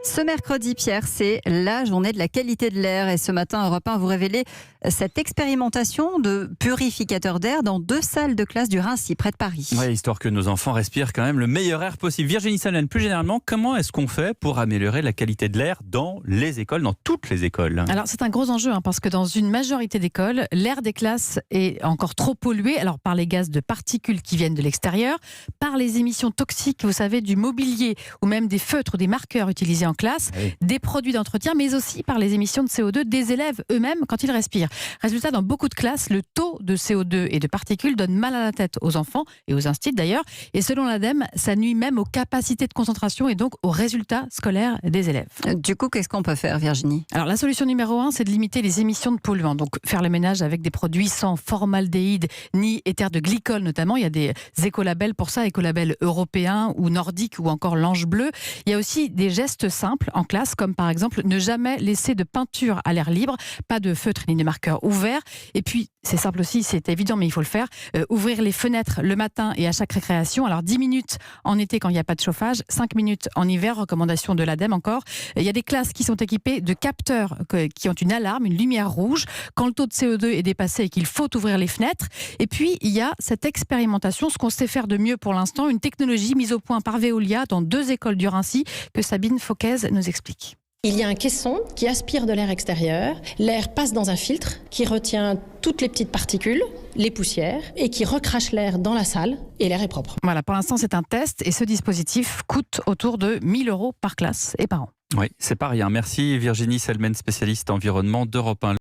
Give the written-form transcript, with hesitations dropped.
Ce mercredi, Pierre, c'est la journée de la qualité de l'air. Et ce matin, Europe 1 vous révélez cette expérimentation de purificateur d'air dans 2 salles de classe du Raincy, près de Paris. Oui, histoire que nos enfants respirent quand même le meilleur air possible. Virginie Salmen, plus généralement, comment est-ce qu'on fait pour améliorer la qualité de l'air dans les écoles, dans toutes les écoles ? Alors c'est un gros enjeu parce que dans une majorité d'écoles, l'air des classes est encore trop pollué, alors par les gaz de particules qui viennent de l'extérieur, par les émissions toxiques, vous savez, du mobilier ou même des feutres ou des marqueurs utilisés en classe, des produits d'entretien, mais aussi par les émissions de CO2 des élèves eux-mêmes quand ils respirent. Résultat, dans beaucoup de classes, le taux de CO2 et de particules donne mal à la tête aux enfants et aux instituts d'ailleurs. Et selon l'ADEME, ça nuit même aux capacités de concentration et donc aux résultats scolaires des élèves. Du coup, qu'est-ce qu'on peut faire, Virginie ? Alors la solution numéro 1, c'est de limiter les émissions de polluants. Donc faire le ménage avec des produits sans formaldéhyde ni éther de glycol notamment. Il y a des écolabels pour ça, écolabels européens ou nordiques ou encore l'ange bleu. Il y a aussi des gestes simples en classe, comme par exemple ne jamais laisser de peinture à l'air libre, pas de feutre ni de marqueur ouvert. Et puis, c'est simple aussi, c'est évident, mais il faut le faire, ouvrir les fenêtres le matin et à chaque récréation. Alors 10 minutes en été quand il n'y a pas de chauffage, 5 minutes en hiver, recommandation de l'ADEME encore. Il y a des classes qui sont équipées de capteurs qui ont une alarme, une lumière rouge, quand le taux de CO2 est dépassé et qu'il faut ouvrir les fenêtres. Et puis, il y a cette expérimentation, ce qu'on sait faire de mieux pour l'instant, une technologie mise au point par Veolia dans 2 écoles du Raincy, que Sabine Fauquez nous explique. Il y a un caisson qui aspire de l'air extérieur. L'air passe dans un filtre qui retient toutes les petites particules, les poussières, et qui recrache l'air dans la salle. Et l'air est propre. Voilà, pour l'instant, c'est un test et ce dispositif coûte autour de 1 000 € par classe et par an. Oui, c'est pas rien. Merci Virginie Salmen, spécialiste environnement d'Europe 1.